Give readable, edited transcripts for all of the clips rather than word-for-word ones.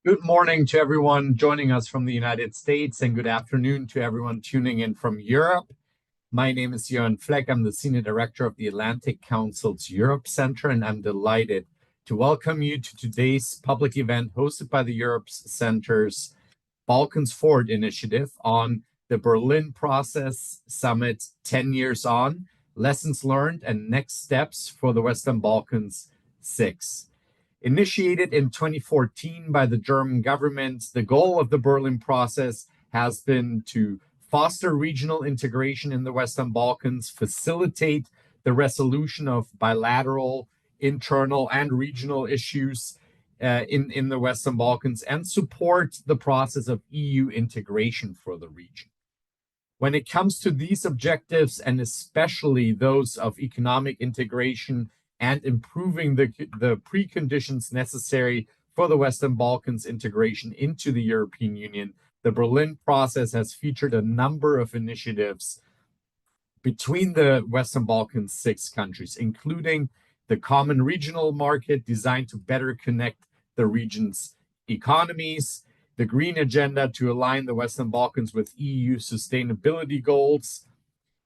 Good morning to everyone joining us from the United States, and good afternoon to everyone tuning in from Europe. My name is Jörn Fleck. I'm the Senior Director of the Atlantic Council's Europe Center, and I'm delighted to welcome you to today's public event hosted by the Europe Center's Balkans Forward initiative on the Berlin Process Summit 10 years on, lessons learned and next steps for the Western Balkans Six. Initiated in 2014 by the German government, the goal of the Berlin process has been to foster regional integration in the Western Balkans, facilitate the resolution of bilateral, internal, and regional issues in the Western Balkans, and support the process of EU integration for the region. When it comes to these objectives, and especially those of economic integration and improving the preconditions necessary for the Western Balkans integration into the European Union, the Berlin process has featured a number of initiatives between the Western Balkans six countries, including the common regional market designed to better connect the region's economies, the green agenda to align the Western Balkans with EU sustainability goals,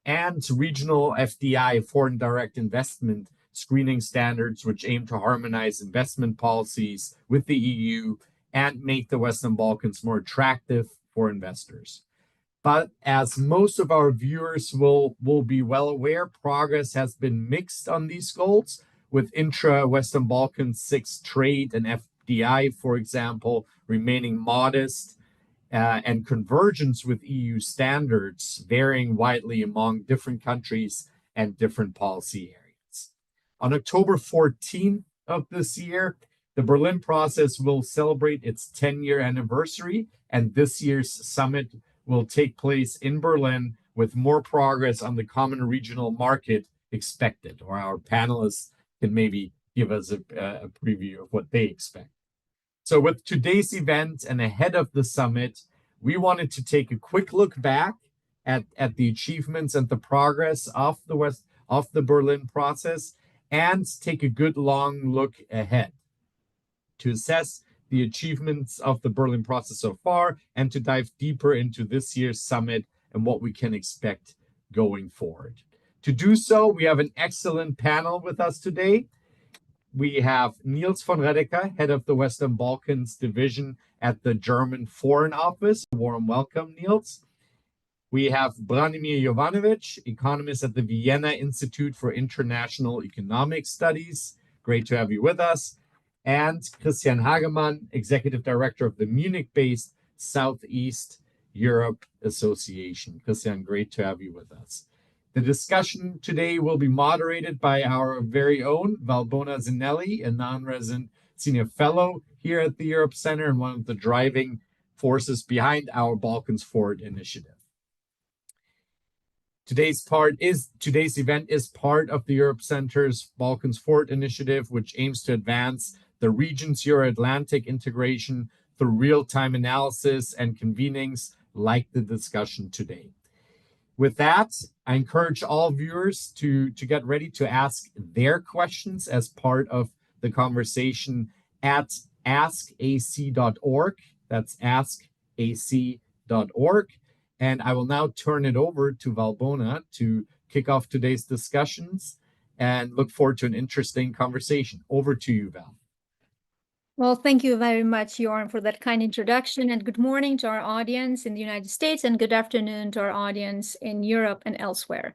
and regional FDI, foreign direct investment screening standards, which aim to harmonize investment policies with the EU and make the Western Balkans more attractive for investors. But as most of our viewers will be well aware, progress has been mixed on these goals, with intra-Western Balkans Six trade and FDI, for example, remaining modest, and convergence with EU standards varying widely among different countries and different policy areas. On October 14th of this year, the Berlin process will celebrate its 10-year anniversary, and this year's summit will take place in Berlin with more progress on the common regional market expected, or our panelists can maybe give us a preview of what they expect. So with today's event and ahead of the summit, we wanted to take a quick look back at the achievements and the progress of the Berlin process, and take a good long look ahead to assess the achievements of the Berlin process so far, and to dive deeper into this year's summit and what we can expect going forward. To do so, we have an excellent panel with us today. We have Niels von Redeker, head of the Western Balkans division at the German Foreign Office. Warm welcome, Niels. We have Branimir Jovanovic, economist at the Vienna Institute for International Economic Studies. Great to have you with us. And Christian Hagemann, executive director of the Munich-based Southeast Europe Association. Christian, great to have you with us. The discussion today will be moderated by our very own Valbona Zinelli, a non-resident senior fellow here at the Europe Center and one of the driving forces behind our Balkans Forward initiative. Today's event is part of the Europe Center's Balkans Forward initiative, which aims to advance the region's Euro-Atlantic integration through real-time analysis and convenings like the discussion today. With that, I encourage all viewers to get ready to ask their questions as part of the conversation at askac.org. That's askac.org. And I will now turn it over to Valbona to kick off today's discussions, and look forward to an interesting conversation. Over to you, Val. Well, thank you very much, Jörn, for that kind introduction, and good morning to our audience in the United States, and good afternoon to our audience in Europe and elsewhere.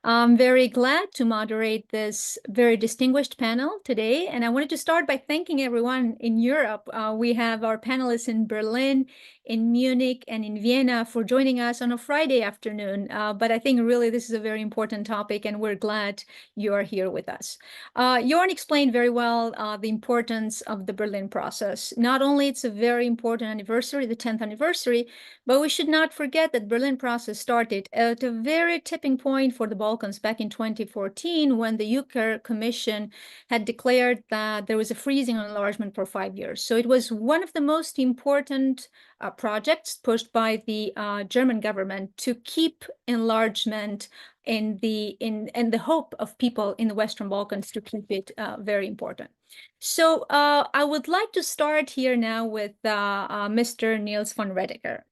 I'm very glad to moderate this very distinguished panel today, and I wanted to start by thanking everyone in Europe. We have our panelists in Berlin, in Munich, and in Vienna for joining us on a Friday afternoon, but I think really this is a very important topic, and we're glad you are here with us. Jörn explained very well the importance of the Berlin process. Not only it's a very important anniversary, the 10th anniversary, but we should not forget that Berlin process started at a very tipping point for the Balkans back in 2014, when the Juncker Commission had declared that there was a freezing on enlargement for 5 years. So it was one of the most important projects pushed by the German government to keep enlargement in the hope of people in the Western Balkans to keep it very important. So I would like to start here now with Mr. Niels van Redeker.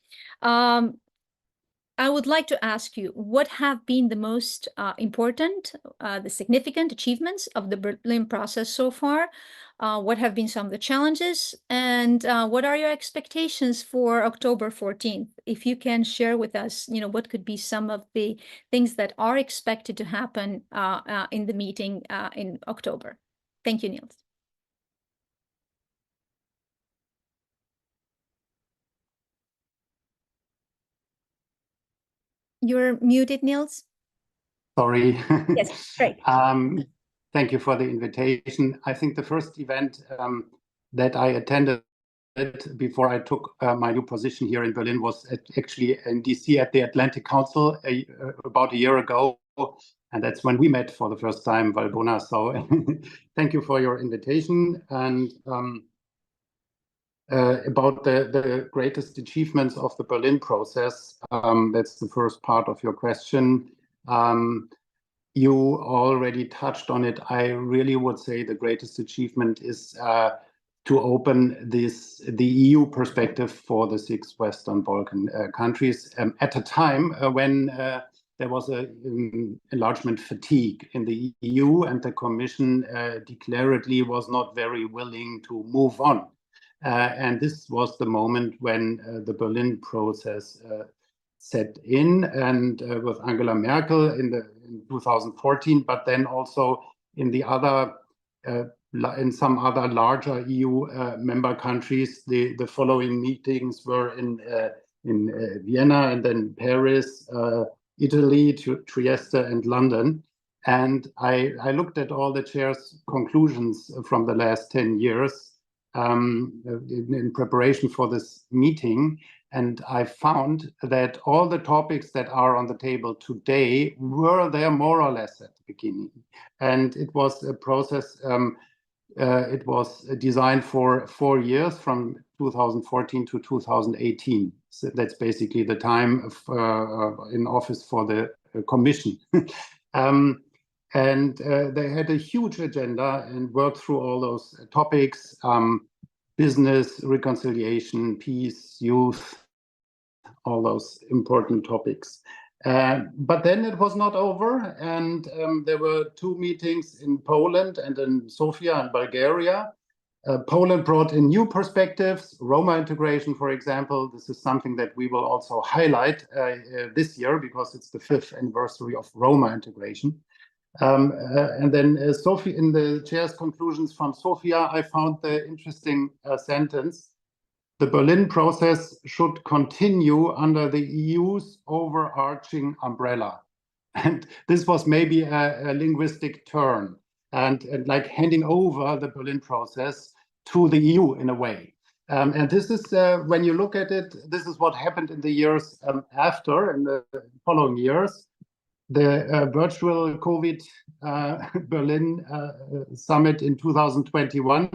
I would like to ask you, what have been the most important, the significant achievements of the Berlin process so far? What have been some of the challenges? And what are your expectations for October 14th? If you can share with us, what could be some of the things that are expected to happen in the meeting in October. Thank you, Niels. You're muted, Niels. Sorry. Yes, great. Thank you for the invitation. I think the first event that I attended before I took my new position here in Berlin was actually in DC at the Atlantic Council about a year ago. And that's when we met for the first time, Valbona. So thank you for your invitation. And about the greatest achievements of the Berlin process, that's the first part of your question. You already touched on it. I really would say the greatest achievement is to open the EU perspective for the 6 Western Balkan countries at a time when there was an enlargement fatigue in the EU, and the Commission declaredly was not very willing to move on. And this was the moment when the Berlin process set in, and with Angela Merkel in 2014, but then also in the other in some other larger EU member countries. The following meetings were in Vienna, and then Paris, Italy, Trieste, and London. And I looked at all the chair's conclusions from the last 10 years in preparation for this meeting. And I found that all the topics that are on the table today were there more or less at the beginning. And it was a process, it was designed for 4 years, from 2014 to 2018. So that's basically the time in office for the Commission. And they had a huge agenda and worked through all those topics. Business, reconciliation, peace, youth, all those important topics. But then it was not over, and there were 2 meetings in Poland and in Sofia and Bulgaria. Poland brought in new perspectives, Roma integration, for example. This is something that we will also highlight this year, because it's the 5th anniversary of Roma integration. And then Sofia, in the chair's conclusions from Sofia, I found the interesting sentence: the Berlin process should continue under the EU's overarching umbrella. And this was maybe a linguistic turn, and like handing over the Berlin process to the EU in a way. And this is, when you look at it, this is what happened in the years after, in the following years. The virtual COVID Berlin summit in 2021,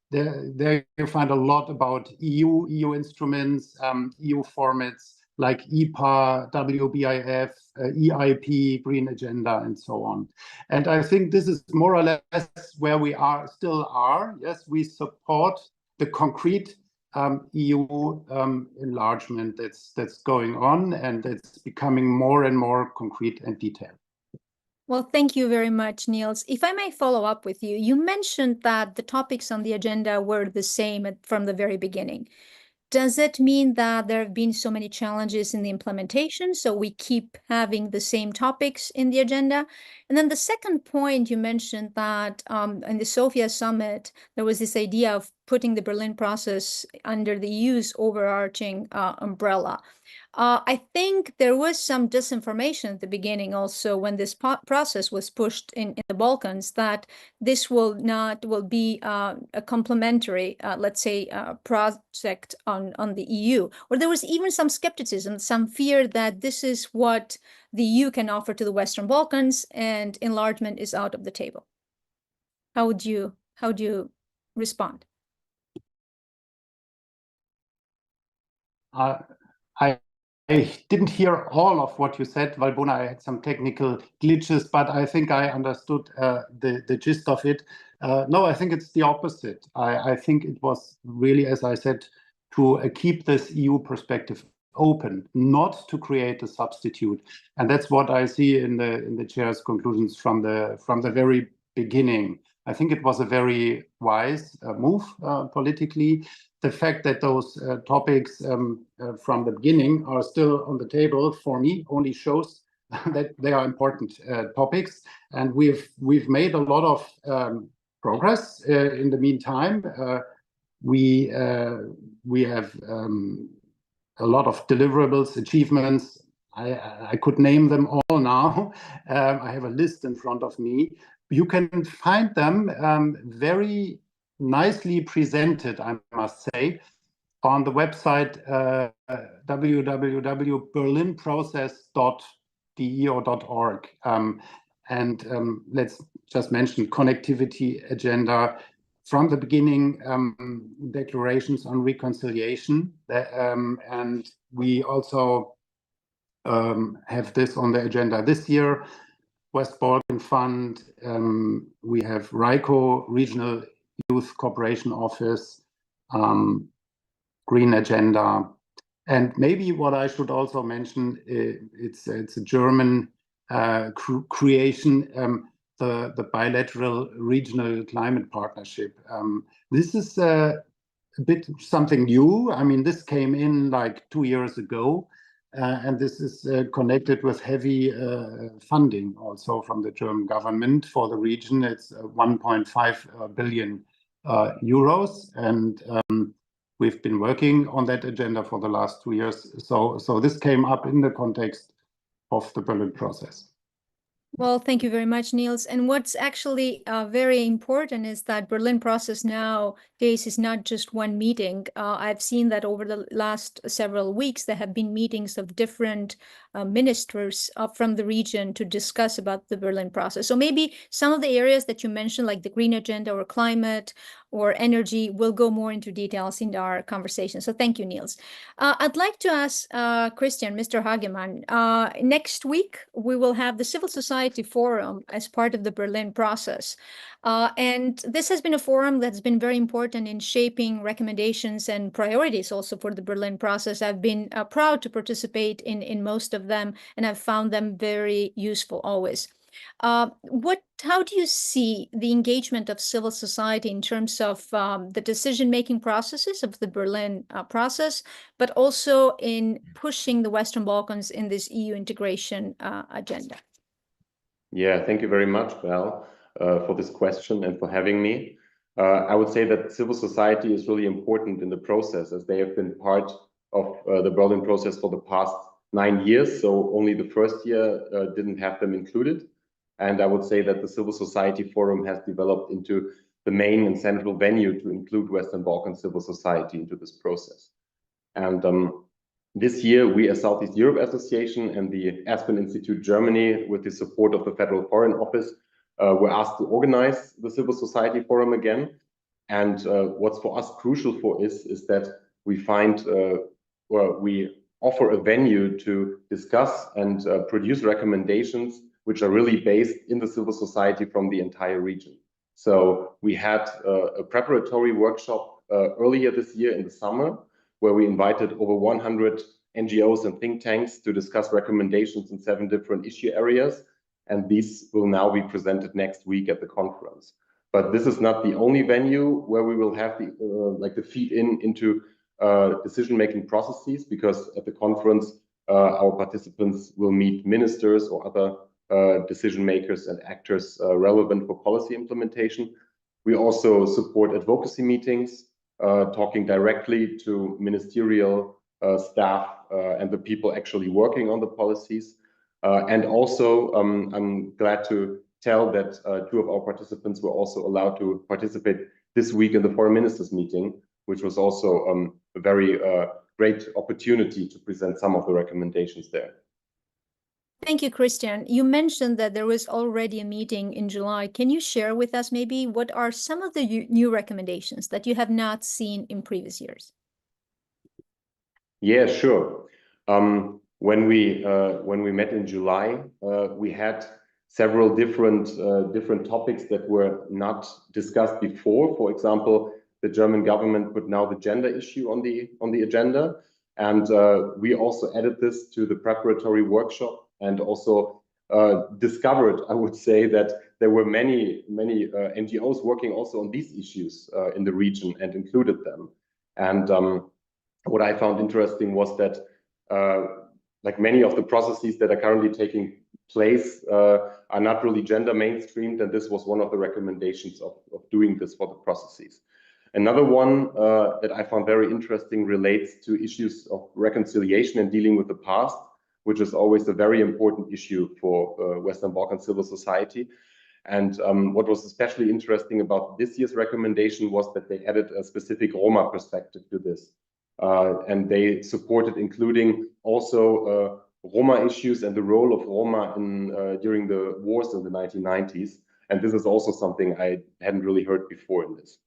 there you find a lot about EU instruments, EU formats like EPA, WBIF, EIP, Green Agenda, and so on. And I think this is more or less where we still are. Yes, we support the concrete EU enlargement that's going on, and it's becoming more and more concrete and detailed. Well, thank you very much, Niels. If I may follow up with you, you mentioned that the topics on the agenda were the same from the very beginning. Does it mean that there have been so many challenges in the implementation, so we keep having the same topics in the agenda? And then the second point, you mentioned that in the Sofia summit, there was this idea of putting the Berlin process under the EU's overarching umbrella. I think there was some disinformation at the beginning also when this process was pushed in the Balkans, that this will be a complementary, let's say, project on the EU. Or there was even some skepticism, some fear that this is what the EU can offer to the Western Balkans, and enlargement is out of the table. How would you respond? I didn't hear all of what you said, Valbona. I had some technical glitches, but I think I understood the gist of it. No, I think it's the opposite. I think it was really, as I said, to keep this EU perspective open, not to create a substitute. And that's what I see in the chair's conclusions from the very beginning. I think it was a very wise move politically. The fact that those topics from the beginning are still on the table for me only shows that they are important topics, and we've made a lot of progress in the meantime. We have a lot of deliverables, achievements. I could name them all now. I have a list in front of me. You can find them very nicely presented, I must say, on the website www.berlinprocess.de.org. Let's just mention connectivity agenda from the beginning, declarations on reconciliation, and we also have this on the agenda this year. West Balkan Fund, we have RICO, Regional Youth Cooperation Office, Green Agenda, and maybe what I should also mention, it's a German creation, the Bilateral Regional Climate Partnership. This is a bit something new. I mean, this came in like 2 years ago, and this is connected with heavy funding also from the German government for the region. It's 1.5 billion euros, and we've been working on that agenda for the last 2 years. So this came up in the context of the Berlin process. Well, thank you very much, Niels. And what's actually very important is that Berlin process nowadays is not just one meeting. I've seen that over the last several weeks, there have been meetings of different ministers from the region to discuss about the Berlin process. So maybe some of the areas that you mentioned, like the green agenda or climate or energy, will go more into details in our conversation. So thank you, Niels. I'd like to ask Christian, Mr. Hagemann, next week, we will have the Civil Society Forum as part of the Berlin process. And this has been a forum that's been very important in shaping recommendations and priorities also for the Berlin process. I've been proud to participate in most of them, and I've found them very useful always. How do you see the engagement of civil society in terms of the decision-making processes of the Berlin process, but also in pushing the Western Balkans in this EU integration agenda? Yeah, thank you very much, Val, for this question and for having me. I would say that civil society is really important in the process, as they have been part of the Berlin process for the past 9 years. So only the first year didn't have them included. And I would say that the Civil Society Forum has developed into the main and central venue to include Western Balkan civil society into this process. And this year, we as Southeast Europe Association and the Aspen Institute Germany, with the support of the Federal Foreign Office, were asked to organize the Civil Society Forum again. And what's for us crucial for is that we find, we offer a venue to discuss and produce recommendations which are really based in the civil society from the entire region. So we had a preparatory workshop earlier this year in the summer, where we invited over 100 NGOs and think tanks to discuss recommendations in 7 different issue areas. And these will now be presented next week at the conference. But this is not the only venue where we will have the feed into decision-making processes, because at the conference, our participants will meet ministers or other decision makers and actors relevant for policy implementation. We also support advocacy meetings, talking directly to ministerial staff and the people actually working on the policies. And also, I'm glad to tell that 2 of our participants were also allowed to participate this week in the foreign ministers meeting, which was also a very great opportunity to present some of the recommendations there. Thank you, Christian. You mentioned that there was already a meeting in July. Can you share with us maybe what are some of the new recommendations that you have not seen in previous years? Yeah, sure. When we met in July, we had several different topics that were not discussed before. For example, the German government put now the gender issue on the agenda, and we also added this to the preparatory workshop, and also discovered, I would say, that there were many NGOs working also on these issues in the region and included them. And what I found interesting was that like many of the processes that are currently taking place are not really gender mainstreamed, and this was one of the recommendations of doing this for the processes. Another one that I found very interesting relates to issues of reconciliation and dealing with the past, which is always a very important issue for Western Balkan civil society. And what was especially interesting about this year's recommendation was that they added a specific Roma perspective to this. And they supported including also Roma issues and the role of Roma during the wars in the 1990s. And this is also something I hadn't really heard before in this.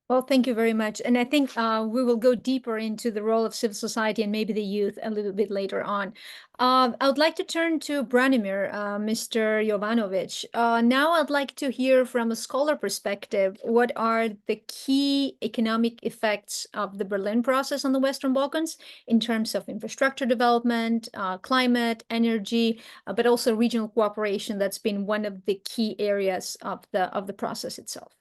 Well, thank you very much. And I think we will go deeper into the role of civil society and maybe the youth a little bit later on. I would like to turn to Branimir, Mr. Jovanovic. Now I'd like to hear from a scholar perspective, what are the key economic effects of the Berlin process on the Western Balkans in terms of infrastructure development, climate, energy, but also regional cooperation. That's been one of the key areas of the process itself.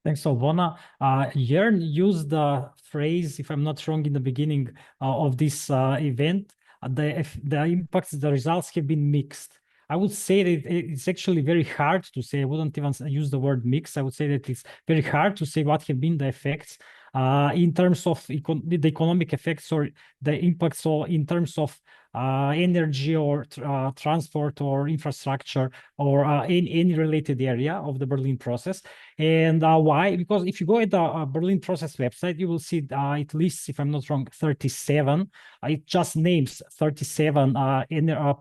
Thanks, Alvona. Jörn used the phrase, if I'm not wrong, in the beginning of this event, the impacts, the results have been mixed. I would say that it's actually very hard to say. I wouldn't even use the word mix. I would say that it's very hard to say what have been the effects in terms of the economic effects or the impacts, or in terms of energy or transport or infrastructure or any related area of the Berlin process. And why? Because if you go at the Berlin process website, you will see it lists, if I'm not wrong, 37. It just names 37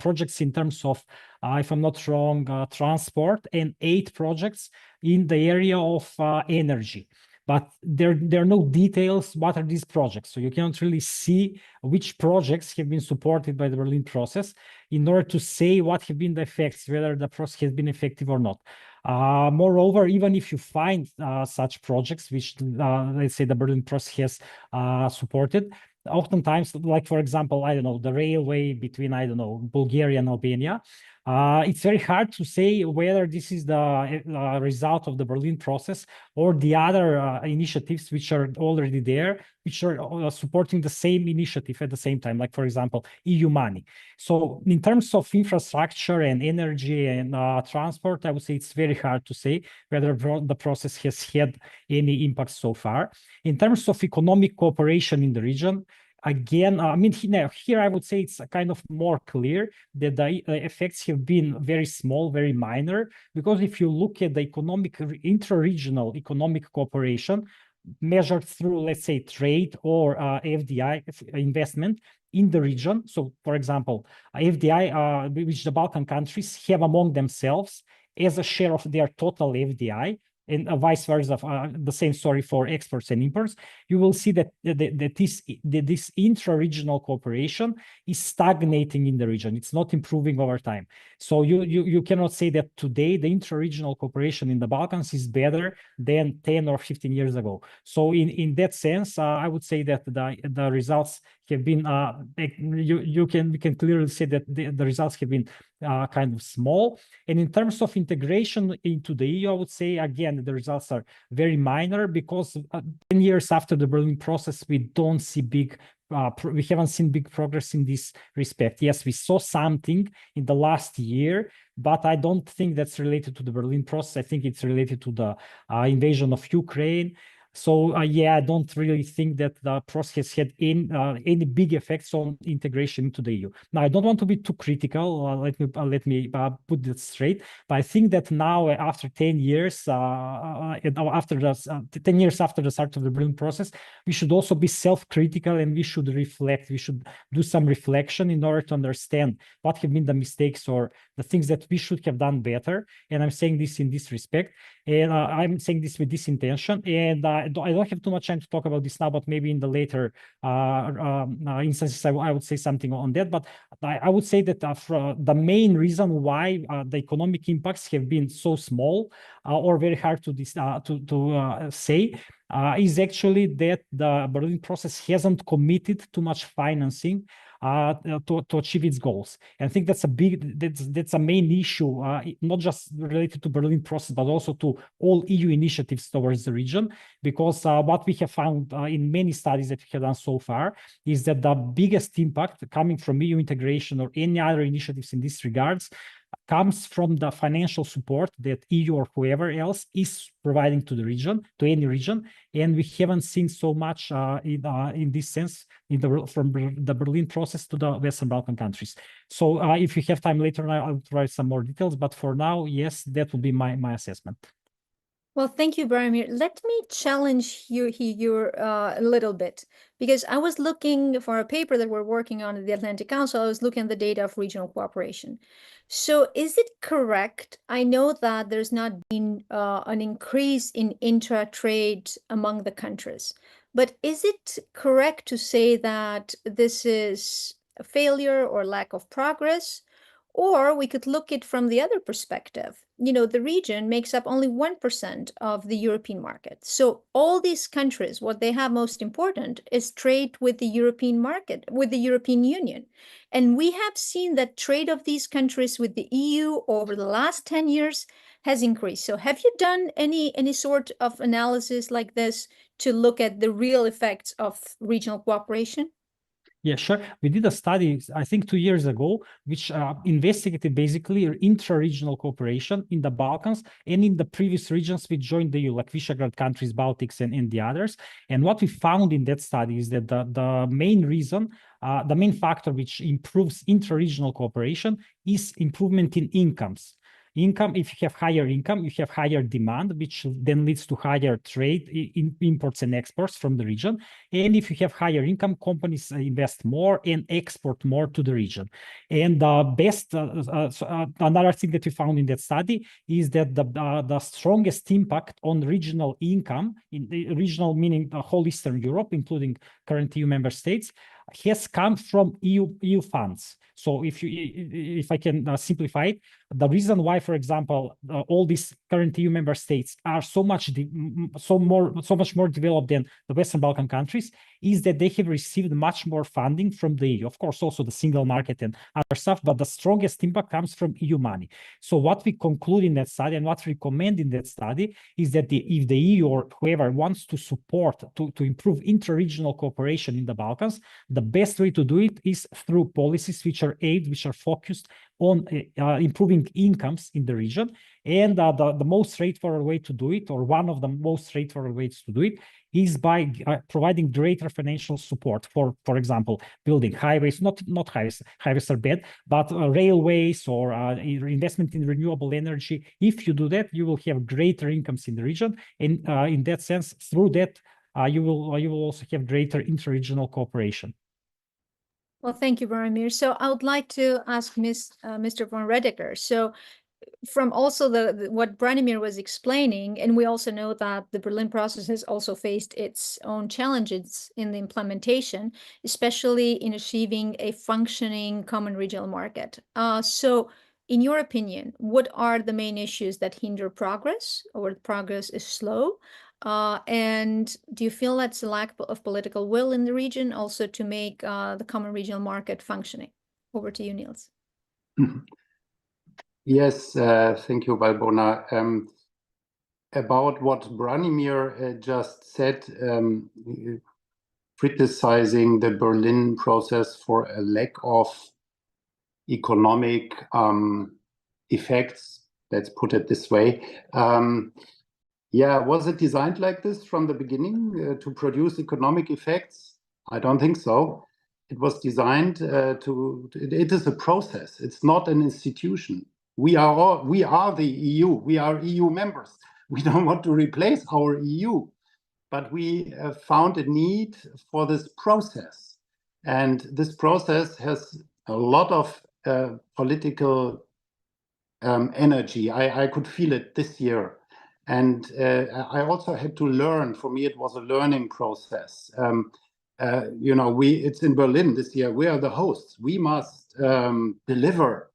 projects in terms of, if I'm not wrong, transport, and 8 projects in the area of energy. But there are no details what are these projects. So you cannot really see which projects have been supported by the Berlin process in order to say what have been the effects, whether the process has been effective or not. Moreover, even if you find such projects, which let's say the Berlin process has supported, oftentimes, like for example, I don't know, the railway between, I don't know, Bulgaria and Albania, it's very hard to say whether this is the result of the Berlin process or the other initiatives which are already there, which are supporting the same initiative at the same time, like, for example, EU money. So in terms of infrastructure and energy and transport, I would say it's very hard to say whether the process has had any impact so far. In terms of economic cooperation in the region, again, I mean, here I would say it's kind of more clear that the effects have been very small, very minor, because if you look at the intra-regional economic cooperation measured through, let's say, trade or FDI investment in the region. So, for example, FDI, which the Balkan countries have among themselves as a share of their total FDI, and vice versa, the same story for exports and imports, you will see that this intra-regional cooperation is stagnating in the region. It's not improving over time. So you cannot say that today the intra-regional cooperation in the Balkans is better than 10 or 15 years ago. So in that sense, I would say that the results have been, we can clearly say that the results have been kind of small. And in terms of integration into the EU, I would say, again, the results are very minor, because 10 years after the Berlin process, we don't see we haven't seen big progress in this respect. Yes, we saw something in the last year, but I don't think that's related to the Berlin process. I think it's related to the invasion of Ukraine. So yeah, I don't really think that the process had any big effects on integration into the EU. Now, I don't want to be too critical. Let me put this straight. But I think that now, after 10 years, after 10 years after the start of the Berlin process, we should also be self-critical, and we should reflect. We should do some reflection in order to understand what have been the mistakes or the things that we should have done better. And I'm saying this in this respect, and I'm saying this with this intention. And don't have too much time to talk about this now, but maybe in the later instances, I would say something on that. But I would say that the main reason why the economic impacts have been so small or very hard to say is actually that the Berlin process hasn't committed too much financing to achieve its goals. And I think that's a main issue, not just related to Berlin process, but also to all EU initiatives towards the region. Because what we have found in many studies that we have done so far is that the biggest impact coming from EU integration or any other initiatives in this regards comes from the financial support that EU or whoever else is providing to the region, to any region, and we haven't seen so much in this sense from the Berlin process to the Western Balkan countries. So if you have time later, I'll provide some more details. But for now, yes, that would be my assessment. Well, thank you, Branimir. Let me challenge you here a little bit, because I was looking for a paper that we're working on at the Atlantic Council. I was looking at the data of regional cooperation. So is it correct? I know that there's not been an increase in intra-trade among the countries, but is it correct to say that this is a failure or lack of progress? Or we could look at it from the other perspective. You know, the region makes up only 1% of the European market. So all these countries, what they have most important is trade with the European market, with the European Union. And we have seen that trade of these countries with the EU over the last 10 years has increased. So have you done any sort of analysis like this to look at the real effects of regional cooperation? Yeah, sure. We did a study, I think 2 years ago, which investigated basically intra-regional cooperation in the Balkans and in the previous regions which joined the EU, like Visegrad countries, Baltics, and the others. And what we found in that study is that the main reason, the main factor which improves intra-regional cooperation is improvement in incomes. Income, if you have higher income, you have higher demand, which then leads to higher trade in imports and exports from the region. And if you have higher income, companies invest more and export more to the region. And another thing that we found in that study is that the strongest impact on regional income, in the regional meaning the whole Eastern Europe, including current EU member states, has come from EU funds. So if I can simplify it, the reason why, for example, all these current EU member states are so much more developed than the Western Balkan countries is that they have received much more funding from the EU. Of course, also the single market and other stuff, but the strongest impact comes from EU money. So what we conclude in that study and what we recommend in that study is that if the EU or whoever wants to support, to improve intra-regional cooperation in the Balkans, the best way to do it is through policies which are focused on improving incomes in the region. And the most straightforward way to do it, or one of the most straightforward ways to do it, is by providing greater financial support for example, building highways, not highways are bad, but railways or investment in renewable energy. If you do that, you will have greater incomes in the region. And in that sense, through that, you will also have greater inter-regional cooperation. Well, thank you, Branimir. So I would like to ask Mr. von Redeker. So from also what Branimir was explaining, and we also know that the Berlin process has also faced its own challenges in the implementation, especially in achieving a functioning common regional market. So in your opinion, what are the main issues that hinder progress, or progress is slow? And do you feel that's a lack of political will in the region also to make the common regional market functioning? Over to you, Niels. Yes, thank you, Valbona. About what Branimir just said, criticizing the Berlin process for a lack of economic effects, let's put it this way. Yeah, was it designed like this from the beginning to produce economic effects? I don't think so. It was designed it is a process. It's not an institution. We are the EU. We are EU members. We don't want to replace our EU, but we found a need for this process. And this process has a lot of political energy. I could feel it this year. And I also had to learn. For me, it was a learning process. You know, it's in Berlin this year. We are the hosts. We must deliver.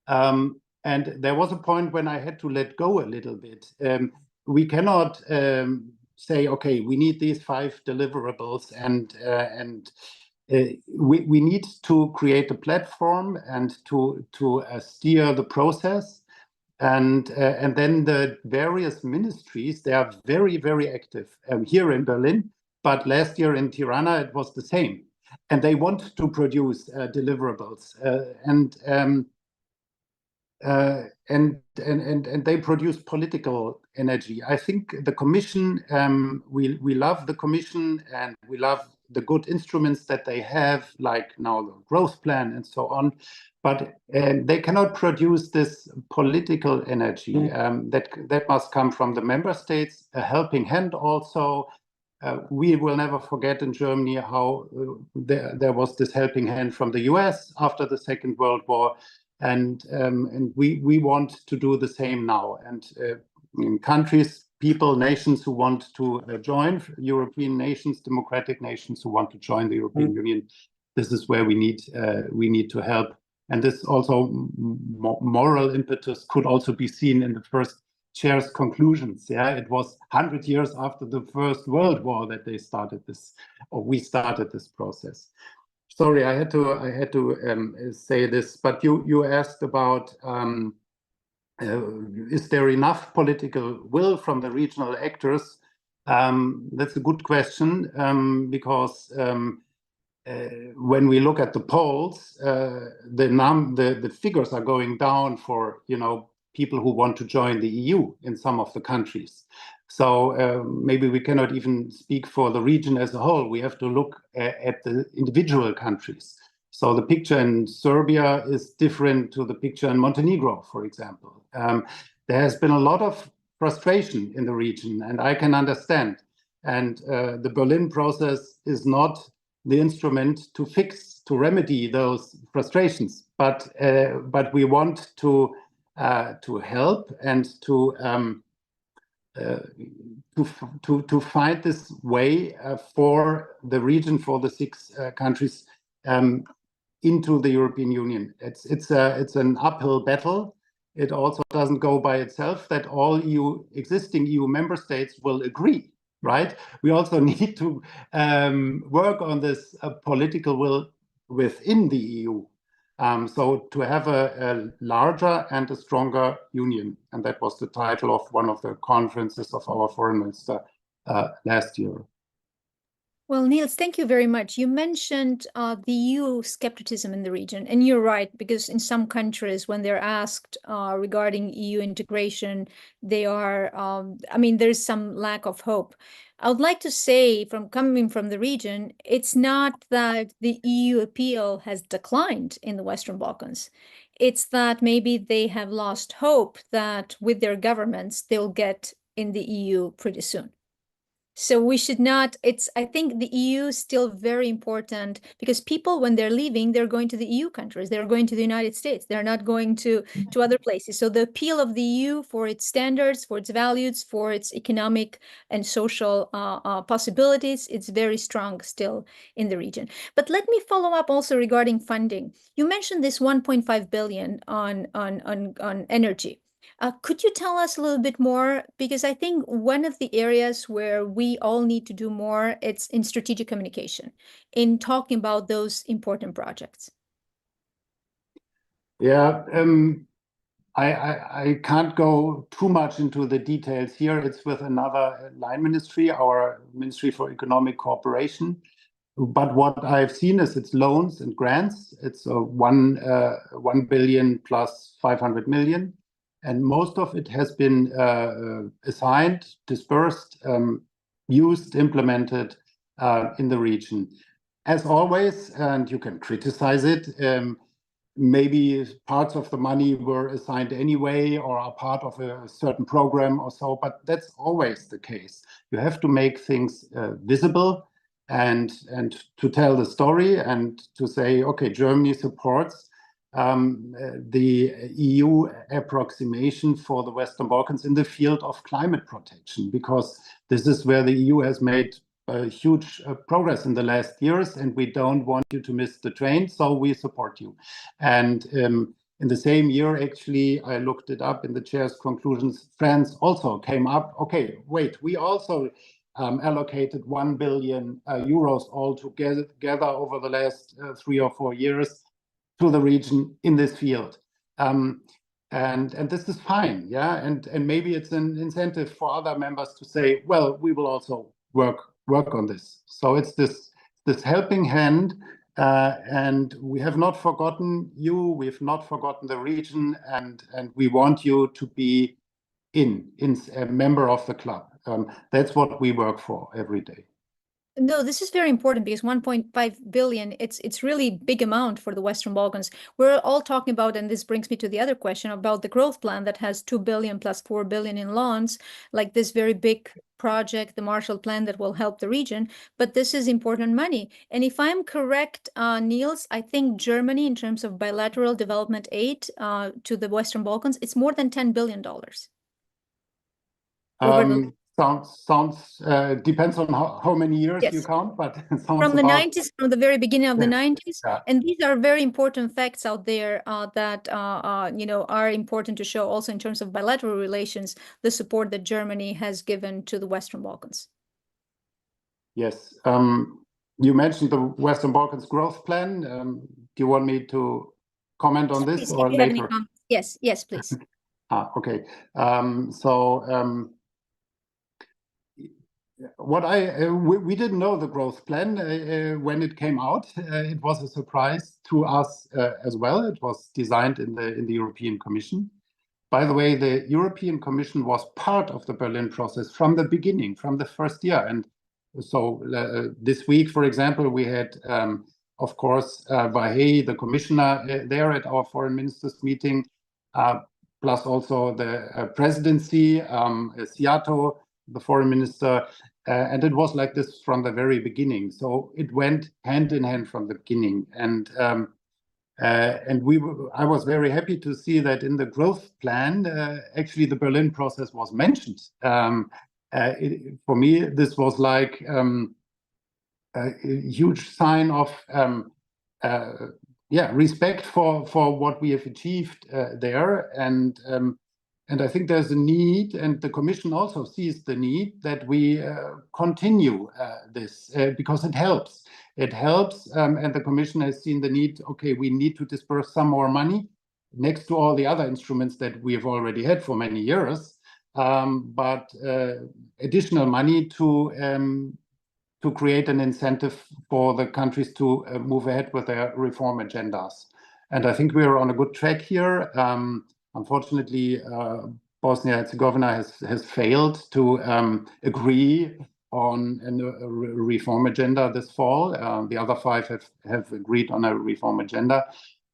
And there was a point when I had to let go a little bit. We cannot say, okay, we need these 5 deliverables, and we need to create a platform and to steer the process. And then the various ministries, they are very, very active here in Berlin. But last year in Tirana, it was the same. And they want to produce deliverables. And they produce political energy. I think the Commission, we love the Commission, and we love the good instruments that they have, like now the growth plan and so on. But they cannot produce this political energy. That must come from the member states, a helping hand also. We will never forget in Germany how there was this helping hand from the US after the Second World War. And we want to do the same now. And in countries, people, nations who want to join, European nations, democratic nations who want to join the European Union, this is where we need to help. And this also moral impetus could also be seen in the first chair's conclusions. Yeah, it was 100 years after the First World War that they started this, or we started this process. Sorry, I had to say this, but you asked about is there enough political will from the regional actors? That's a good question, because when we look at the polls, the figures are going down for, you know, people who want to join the EU in some of the countries. So maybe we cannot even speak for the region as a whole. We have to look at the individual countries. So the picture in Serbia is different to the picture in Montenegro, for example. There has been a lot of frustration in the region, and I can understand. And the Berlin process is not the instrument to remedy those frustrations. But we want to help and to find this way for the region, for the 6 countries into the European Union. It's an uphill battle. It also doesn't go by itself that all existing EU member states will agree, right? We also need to work on this political will within the EU. So to have a larger and a stronger union. And that was the title of one of the conferences of our foreign minister last year. Well, Niels, thank you very much. You mentioned the EU skepticism in the region, and you're right, because in some countries, when they're asked regarding EU integration, they are, I mean, there's some lack of hope. I would like to say, coming from the region, it's not that the EU appeal has declined in the Western Balkans. It's that maybe they have lost hope that with their governments, they'll get in the EU pretty soon. So we should not, I think the EU is still very important, because people, when they're leaving, they're going to the EU countries, they're going to the United States, they're not going to other places. So the appeal of the EU for its standards, for its values, for its economic and social possibilities, it's very strong still in the region. But let me follow up also regarding funding. You mentioned this 1.5 billion on energy. Could you tell us a little bit more? Because I think one of the areas where we all need to do more, it's in strategic communication, in talking about those important projects. Yeah, I can't go too much into the details here. It's with another line ministry, our Ministry for Economic Cooperation. But what I've seen is it's loans and grants. It's 1 billion plus 500 million. And most of it has been assigned, dispersed, used, implemented in the region. As always, and you can criticize it, maybe parts of the money were assigned anyway or are part of a certain program or so, but that's always the case. You have to make things visible and to tell the story and to say, okay, Germany supports the EU approximation for the Western Balkans in the field of climate protection, because this is where the EU has made huge progress in the last years, and we don't want you to miss the train, so we support you. And in the same year, actually, I looked it up in the chair's conclusions, France also came up, okay, wait, we also allocated 1 billion euros altogether over the last 3 or 4 years to the region in this field. And this is fine, yeah? And maybe it's an incentive for other members to say, well, we will also work on this. So it's this helping hand, and we have not forgotten you, we've not forgotten the region, and we want you to be a member of the club. That's what we work for every day. No, this is very important because 1.5 billion, it's really big amount for the Western Balkans. We're all talking about, and this brings me to the other question about the growth plan that has 2 billion plus 4 billion in loans, like this very big project, the Marshall Plan that will help the region. But this is important money. And if I'm correct, Niels, I think Germany, in terms of bilateral development aid to the Western Balkans, it's more than $10 billion. Sounds depends on how many years you count, but it sounds from the 90s, from the very beginning of the 90s. Yeah. And these are very important facts out there that are important to show also in terms of bilateral relations, the support that Germany has given to the Western Balkans. Yes. You mentioned the Western Balkans growth plan. Do you want me to comment on this, Please, or if you have any later? comments. Yes, please. Okay. What we didn't know the growth plan when it came out. It was a surprise to us as well. It was designed in the European Commission. By the way, the European Commission was part of the Berlin process from the beginning, from the first year. And so this week, for example, we had, of course, Vahey, the commissioner, there at our foreign ministers meeting, plus also the presidency, Seato, the foreign minister, and it was like this from the very beginning. So it went hand in hand from the beginning, and I was very happy to see that in the growth plan, actually the Berlin process was mentioned. For me, this was like a huge sign of respect for what we have achieved there, and I think there's a need, and the Commission also sees the need that we continue this because it helps. It helps, and the Commission has seen the need, okay, we need to disperse some more money next to all the other instruments that we have already had for many years, but additional money to create an incentive for the countries to move ahead with their reform agendas. And I think we are on a good track here. Unfortunately, Bosnia-Herzegovina has failed to agree on a reform agenda this fall. The other 5 have agreed on a reform agenda.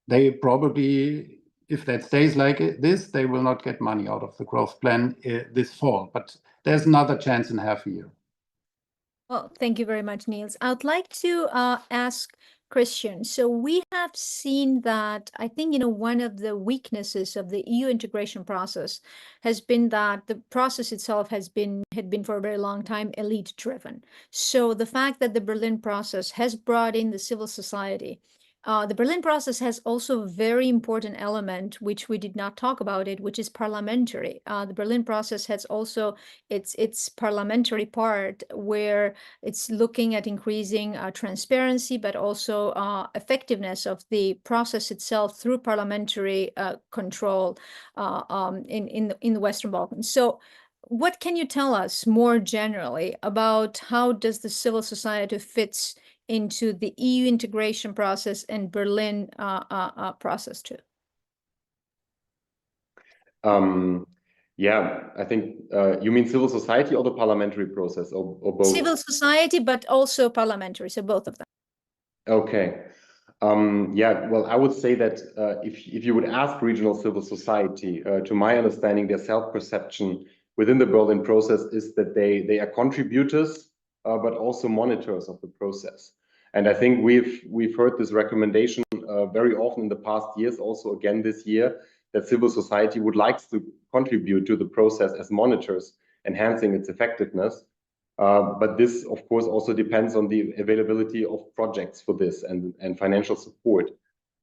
They probably, if that stays like this, they will not get money out of the growth plan this fall. But there's another chance in half a year. Well, thank you very much, Niels. I would like to ask Christian. So we have seen that, I think, one of the weaknesses of the EU integration process has been that the process itself had been for a very long time elite driven. So the fact that the Berlin process has brought in the civil society, the Berlin process has also a very important element, which we did not talk about it, which is parliamentary. The Berlin process has also its parliamentary part, where it's looking at increasing transparency, but also effectiveness of the process itself through parliamentary control in the Western Balkans. So what can you tell us more generally about how does the civil society fits into the EU integration process and Berlin process too? Yeah, I think you mean civil society or the parliamentary process, or both? Civil society, but also parliamentary, so both of them. Okay. Yeah, well, I would say that if you would ask regional civil society, to my understanding, their self-perception within the Berlin process is that they are contributors, but also monitors of the process. And I think we've heard this recommendation very often in the past years, also again this year, that civil society would like to contribute to the process as monitors, enhancing its effectiveness. But this, of course, also depends on the availability of projects for this and financial support.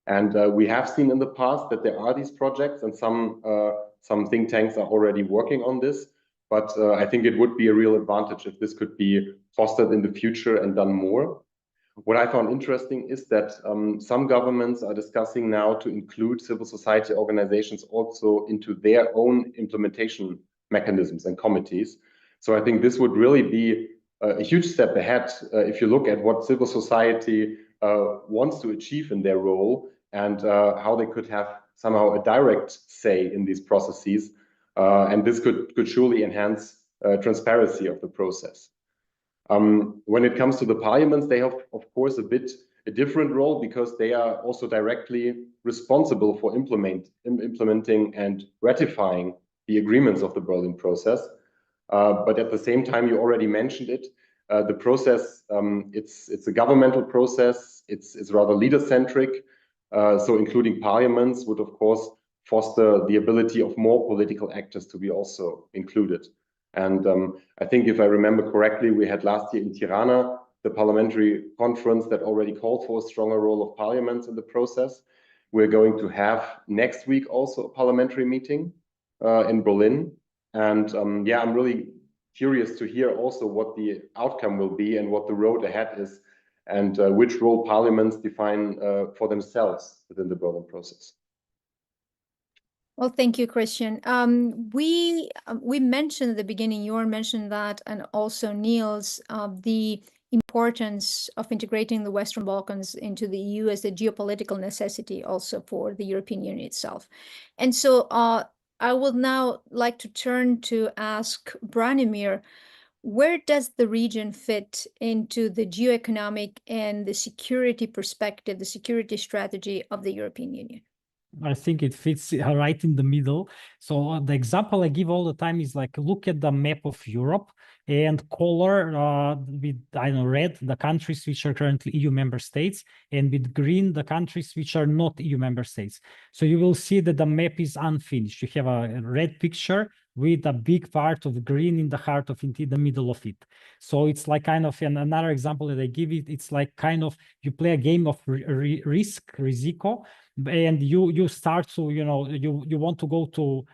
And we have seen in the past that there are these projects, and some think tanks are already working on this. But I think it would be a real advantage if this could be fostered in the future and done more. What I found interesting is that some governments are discussing now to include civil society organizations also into their own implementation mechanisms and committees. So I think this would really be a huge step ahead if you look at what civil society wants to achieve in their role and how they could have somehow a direct say in these processes. And this could surely enhance transparency of the process. When it comes to the parliaments, they have, of course, a different role because they are also directly responsible for implementing and ratifying the agreements of the Berlin process. But at the same time, you already mentioned it, the process, it's a governmental process, it's rather leader-centric, so including parliaments would, of course, foster the ability of more political actors to be also included. And I think if I remember correctly, we had last year in Tirana, the parliamentary conference that already called for a stronger role of parliaments in the process. We're going to have next week also a parliamentary meeting in Berlin. And yeah, I'm really curious to hear also what the outcome will be and what the road ahead is and which role parliaments define for themselves within the Berlin process. Well, thank you, Christian. We mentioned at the beginning, Jorn mentioned that, and also Niels, the importance of integrating the Western Balkans into the EU as a geopolitical necessity also for the European Union itself. And so I would now like to turn to ask Branimir, where does the region fit into the geoeconomic and the security perspective, the security strategy of the European Union? I think it fits right in the middle. So the example I give all the time is like, look at the map of Europe and color with, I don't know, red, the countries which are currently EU member states, and with green, the countries which are not EU member states. So you will see that the map is unfinished. You have a red picture with a big part of green in the heart of it, in the middle of it. So it's like kind of another example that I give it. It's like kind of you play a game of risiko, and you start to, you know, you want to go to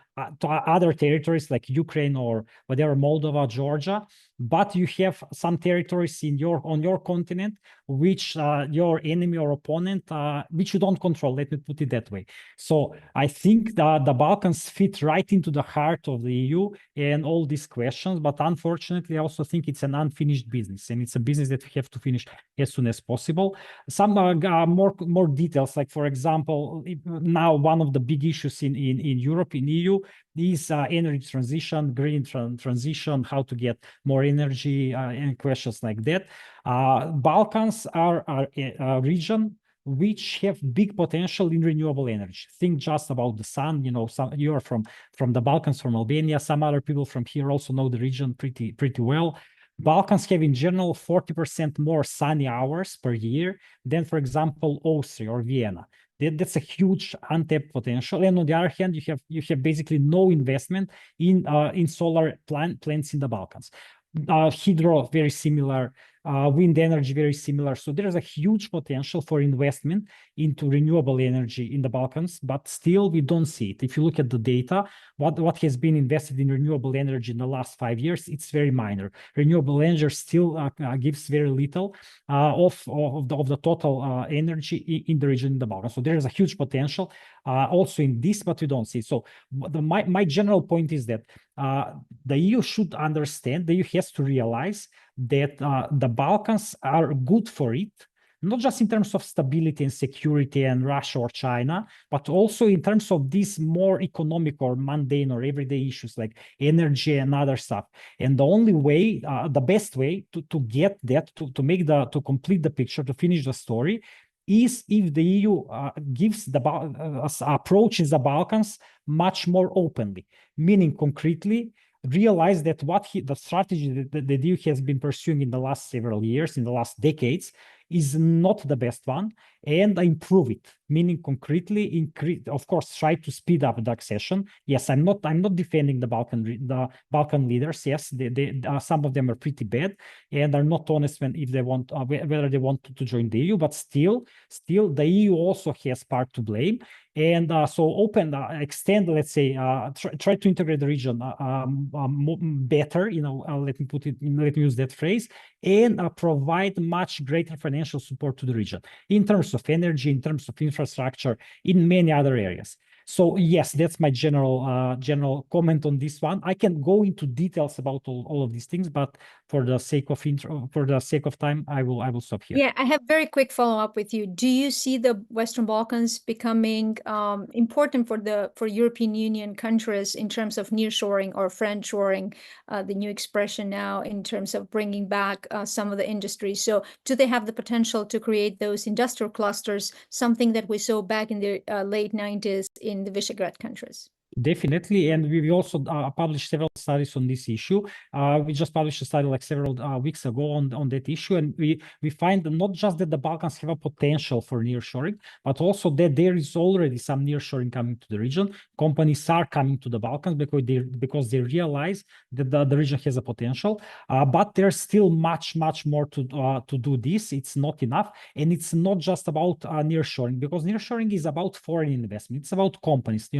other territories like Ukraine or whatever, Moldova, Georgia, but you have some territories on your continent which your enemy or opponent which you don't control. Let me put it that way. So I think that the Balkans fit right into the heart of the EU and all these questions, but unfortunately I also think it's an unfinished business, and it's a business that we have to finish as soon as possible. Some more details, like for example, now one of the big issues in Europe, in EU, is energy transition, green transition, how to get more energy, and questions like that. Balkans are a region which have big potential in renewable energy. Think just about the sun. You know, you are from the Balkans, from Albania. Some other people from here also know the region pretty well. Balkans have in general 40% more sunny hours per year than, for example, Austria or Vienna. That's a huge untapped potential. And on the other hand, you have basically no investment in solar plants in the Balkans. Hydro, very similar. Wind energy, very similar. So there is a huge potential for investment into renewable energy in the Balkans, but still we don't see it. If you look at the data, what has been invested in renewable energy in the last 5 years, it's very minor. Renewable energy still gives very little of the total energy in the region in the Balkans. So there is a huge potential also in this, but we don't see it. So my general point is that the EU should understand, the EU has to realize that the Balkans are good for it, not just in terms of stability and security and Russia or China, but also in terms of these more economic or mundane or everyday issues like energy and other stuff. And the only way, the best way to get that, to complete the picture, to finish the story, is if the EU approaches the Balkans much more openly, meaning concretely, realize that the strategy that the EU has been pursuing in the last several years, in the last decades, is not the best one, and improve it. meaning concretely increase, of course, try to speed up the accession. Yes, I'm not defending the Balkan leaders. Yes, some of them are pretty bad and are not honest if they want whether they want to join the EU, but still the EU also has part to blame. And so extend, let's say, try to integrate the region better, let me use that phrase, and provide much greater financial support to the region in terms of energy, in terms of infrastructure, in many other areas. So yes, that's my general comment on this one. I can go into details about all of these things, but for the sake of time, I will stop here. Yeah, I have very quick follow-up with you. Do you see the Western Balkans becoming important for European Union countries in terms of nearshoring or friendshoring, the new expression now, in terms of bringing back some of the industries? So do they have the potential to create those industrial clusters, something that we saw back in the late 90s in the Visegrad countries? Definitely, and we also published several studies on this issue. We just published a study like several weeks ago on that issue, and we find that not just that the Balkans have a potential for nearshoring, but also that there is already some nearshoring coming to the region. Companies are coming to the Balkans because they realize that the region has a potential, but there's still much more to do this. It's not enough, and it's not just about nearshoring, because nearshoring is about foreign investment. It's about companies,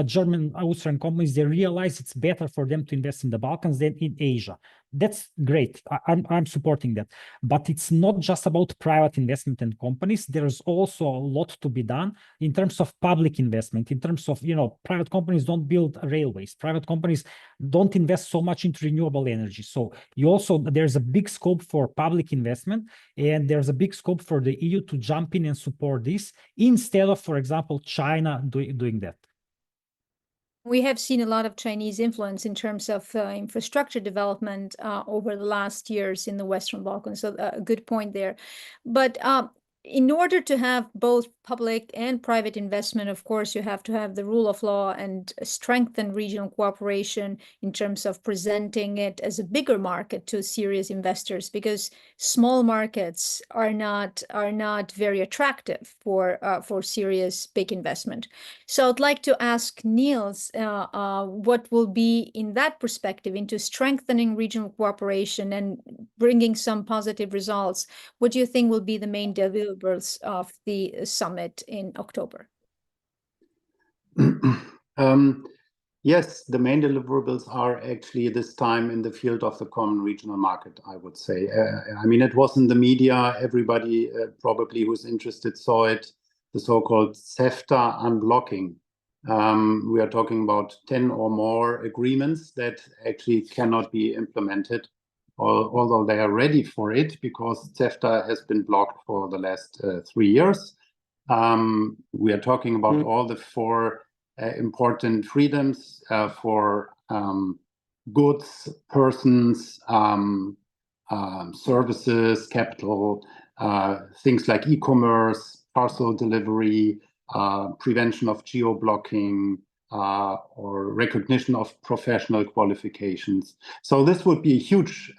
German, Austrian companies, they realize it's better for them to invest in the Balkans than in Asia. That's great. I'm supporting that. But it's not just about private investment and companies. There's also a lot to be done in terms of public investment, in terms of, private companies don't build railways. Private companies don't invest so much into renewable energy. So there's a big scope for public investment, and there's a big scope for the EU to jump in and support this instead of, for example, China doing that. We have seen a lot of Chinese influence in terms of infrastructure development over the last years in the Western Balkans. So a good point there. But in order to have both public and private investment, of course, you have to have the rule of law and strengthen regional cooperation in terms of presenting it as a bigger market to serious investors, because small markets are not very attractive for serious big investment. So I'd like to ask Niels what will be in that perspective into strengthening regional cooperation and bringing some positive results. What do you think will be the main deliverables of the summit in October? Yes, the main deliverables are actually this time in the field of the common regional market, I would say. It was in the media. Everybody probably who's interested saw it, the so-called CEFTA unblocking. We are talking about 10 or more agreements that actually cannot be implemented, although they are ready for it, because CEFTA has been blocked for the last 3 years. We are talking about all the 4 important freedoms for goods, persons, services, capital, things like e-commerce, parcel delivery, prevention of geo-blocking, or recognition of professional qualifications. So this would be a huge,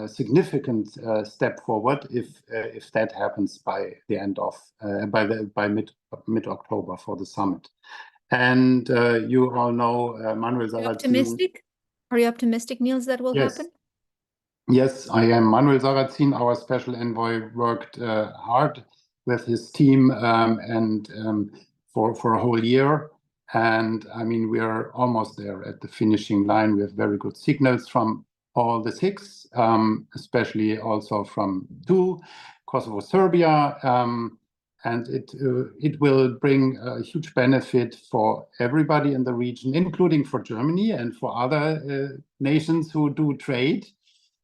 significant step forward if that happens by the end of by mid-October for the summit. And you all know Manuel Sarrazin. Optimistic? Are you optimistic, Niels, that will happen? Yes, I am. Manuel Sarrazin, our special envoy, worked hard with his team and for a whole year. And we are almost there at the finishing line. We have very good signals from all the 6, especially also from 2, Kosovo, Serbia. And it will bring a huge benefit for everybody in the region, including for Germany and for other nations who do trade.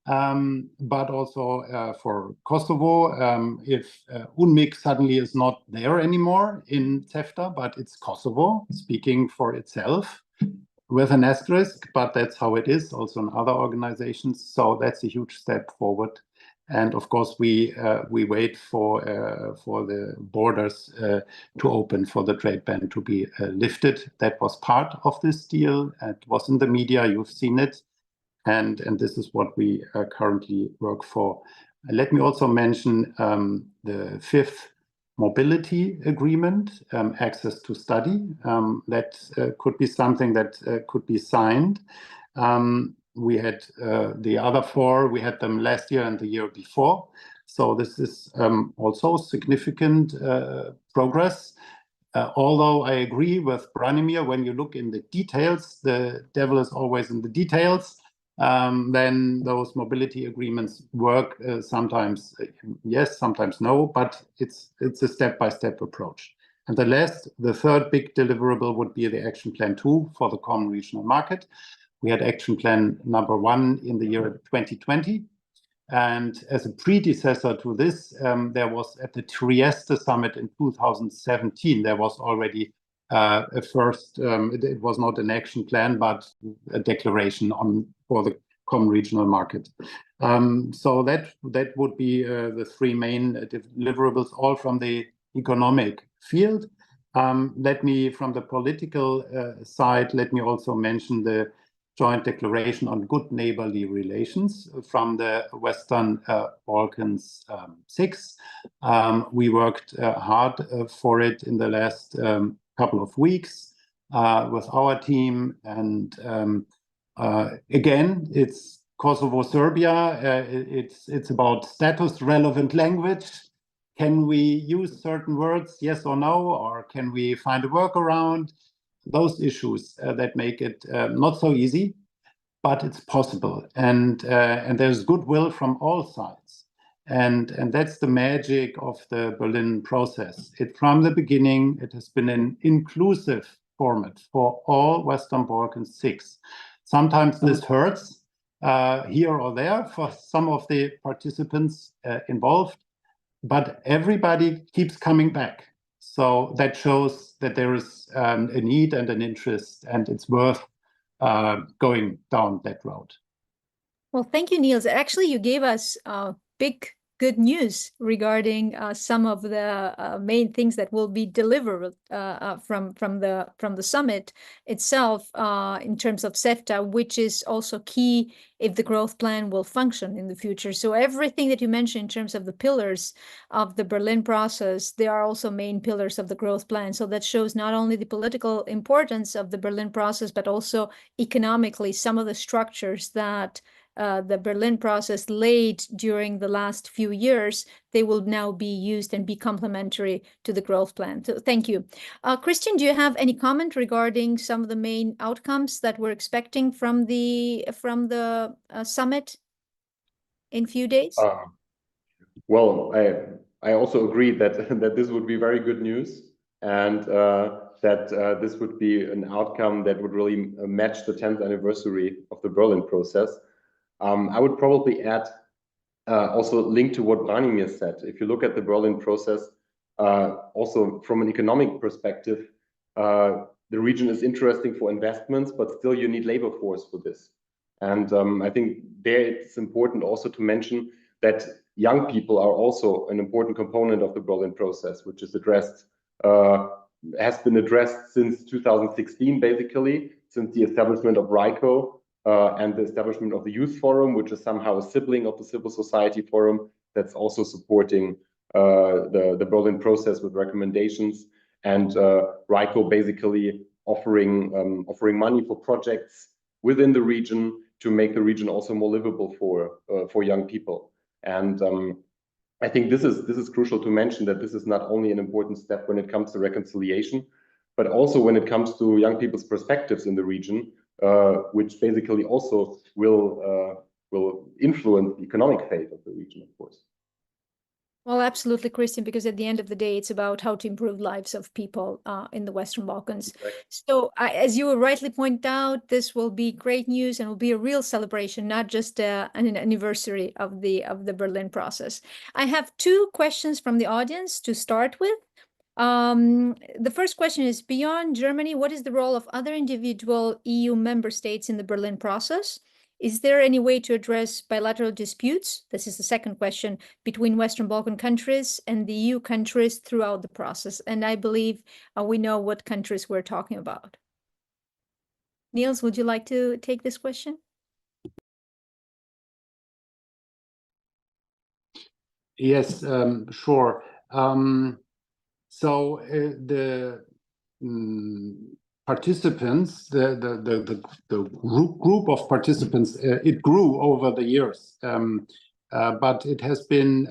But also for Kosovo, if UNMIK suddenly is not there anymore in CEFTA, but it's Kosovo speaking for itself with an asterisk, but that's how it is also in other organizations. So that's a huge step forward. And of course, we wait for the borders to open, for the trade ban to be lifted. That was part of this deal. It was in the media. You've seen it. And this is what we currently work for. Let me also mention the 5th mobility agreement, access to study. That could be something that could be signed. We had the other four, we had them last year and the year before. So this is also significant progress. Although I agree with Branimir, when you look in the details, the devil is always in the details. Then those mobility agreements work sometimes yes, sometimes no, but it's a step-by-step approach. And the third big deliverable would be the action plan 2 for the common regional market. We had action plan number 1 in the year 2020. And as a predecessor to this, there was at the Trieste summit in 2017, there was already a first, it was not an action plan, but a declaration for the common regional market. So that would be the 3 main deliverables, all from the economic field. From the political side, let me also mention the joint declaration on good neighborly relations from the Western Balkans 6. We worked hard for it in the last couple of weeks with our team. And again, it's Kosovo-Serbia. It's about status-relevant language. Can we use certain words, yes or no, or can we find a workaround? Those issues that make it not so easy, but it's possible. And there's goodwill from all sides. And that's the magic of the Berlin process. From the beginning, it has been an inclusive format for all Western Balkan 6. Sometimes this hurts here or there for some of the participants involved, but everybody keeps coming back. So that shows that there is a need and an interest, and it's worth going down that road. Well, thank you, Niels. Actually, you gave us big good news regarding some of the main things that will be delivered from the summit itself in terms of CEFTA, which is also key if the growth plan will function in the future. So everything that you mentioned in terms of the pillars of the Berlin process, they are also main pillars of the growth plan. So that shows not only the political importance of the Berlin process, but also economically some of the structures that the Berlin process laid during the last few years, they will now be used and be complementary to the growth plan. So thank you. Christian, do you have any comment regarding some of the main outcomes that we're expecting from the summit in few days? Well, I also agree that this would be very good news, and that this would be an outcome that would really match the 10th anniversary of the Berlin process. I would probably add also link to what Branimir said. If you look at the Berlin process, also from an economic perspective, the region is interesting for investments, but still you need labor force for this. And I think there it's important also to mention that young people are also an important component of the Berlin process, which is addressed, has been addressed since 2016, basically, since the establishment of RICO. And the establishment of the Youth Forum, which is somehow a sibling of the Civil Society Forum, that's also supporting the Berlin process with recommendations, and RICO basically offering money for projects within the region to make the region also more livable for young people. And I think this is crucial to mention, that this is not only an important step when it comes to reconciliation, but also when it comes to young people's perspectives in the region. Which basically also will influence the economic fate of the region, of course. Well, absolutely, Christian, because at the end of the day, it's about how to improve lives of people in the Western Balkans. Right. So as you rightly point out, this will be great news and will be a real celebration, not just an anniversary of the Berlin process. I have 2 questions from the audience to start with. The first question is, beyond Germany, what is the role of other individual EU member states in the Berlin process? Is there any way to address bilateral disputes? This is the second question, between Western Balkan countries and the EU countries throughout the process. And I believe we know what countries we're talking about. Niels, would you like to take this question? Yes, sure. So the participants, the group of participants, it grew over the years, but it has been,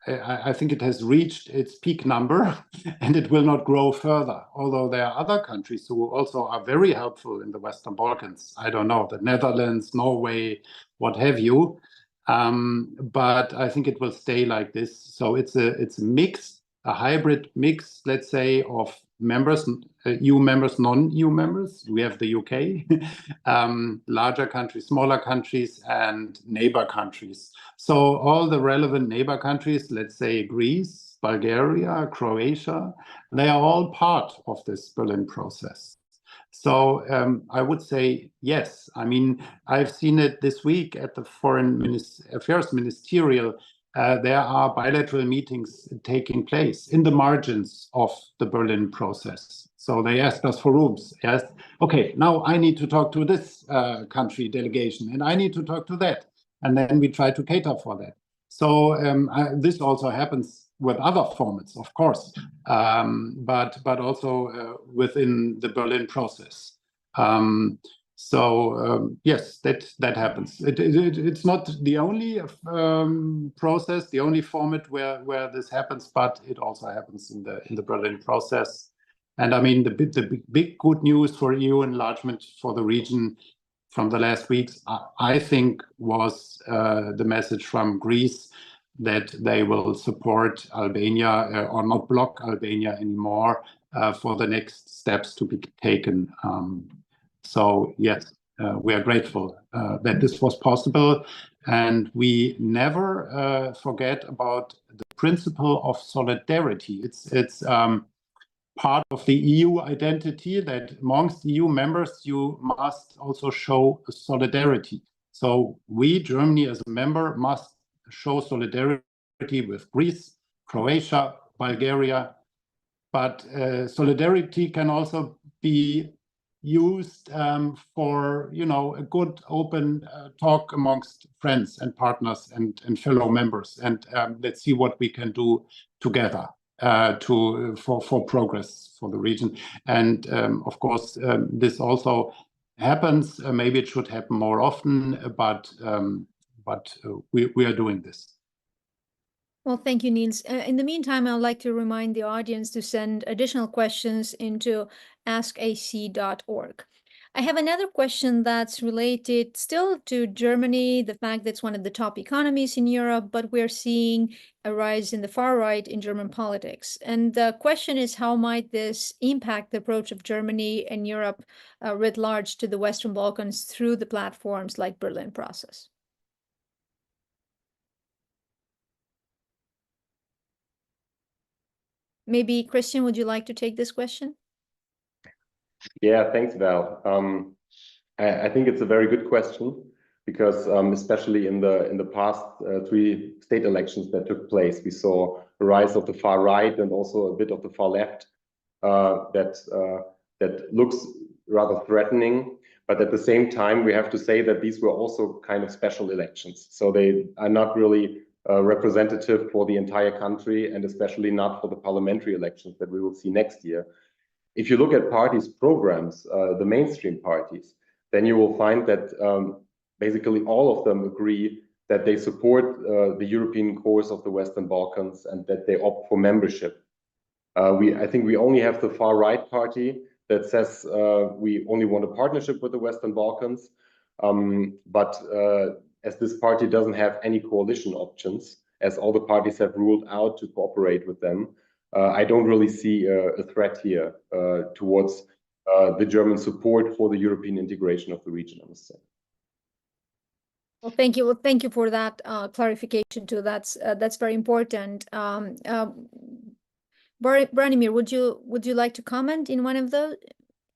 I think it has reached its peak number, and it will not grow further. Although there are other countries who also are very helpful in the Western Balkans. I don't know, the Netherlands, Norway, what have you. But I think it will stay like this. So it's a mix, a hybrid mix, let's say, of members, EU members, non-EU members. We have the UK, larger countries, smaller countries, and neighbor countries. So all the relevant neighbor countries, let's say Greece, Bulgaria, Croatia, they are all part of this Berlin process. So I would say yes. I mean, I've seen it this week at the Foreign Affairs Ministerial. There are bilateral meetings taking place in the margins of the Berlin process. So they asked us for rooms. Yes, okay, now I need to talk to this country delegation, and I need to talk to that. And then we try to cater for that. So this also happens with other formats, of course, but also within the Berlin process. Yes, that happens. It's not the only process, the only format where this happens, but it also happens in the Berlin process. And I mean, the big good news for EU enlargement for the region from the last weeks, I think, was the message from Greece that they will support Albania or not block Albania anymore for the next steps to be taken. So yes, we are grateful that this was possible, and we never forget about the principle of solidarity. It's part of the EU identity that amongst EU members you must also show solidarity. So we, Germany as a member, must show solidarity with Greece, Croatia, Bulgaria, but solidarity can also be used for, you know, a good open talk amongst friends and partners and fellow members, and let's see what we can do together for progress for the region. And of course, this also happens. Maybe it should happen more often, but we are doing this. Well, thank you, Niels. In the meantime, I'd like to remind the audience to send additional questions into askac.org. I have another question that's related still to Germany, the fact that it's one of the top economies in Europe, but we're seeing a rise in the far right in German politics. And the question is, how might this impact the approach of Germany and Europe writ large to the Western Balkans through the platforms like Berlin process? Maybe, Christian, would you like to take this question? Yeah, thanks, Val. I think it's a very good question because especially in the past 3 state elections that took place, we saw a rise of the far right and also a bit of the far left that looks rather threatening. But at the same time, we have to say that these were also kind of special elections. So they are not really representative for the entire country, and especially not for the parliamentary elections that we will see next year. If you look at parties' programs, the mainstream parties, then you will find that basically all of them agree that they support the European course of the Western Balkans and that they opt for membership. I think we only have the far right party that says we only want a partnership with the Western Balkans, but as this party doesn't have any coalition options, as all the parties have ruled out to cooperate with them, I don't really see a threat here towards the German support for the European integration of the region, I must say. Well, thank you. Well, thank you for that clarification too. That's very important. Branimir, would you like to comment in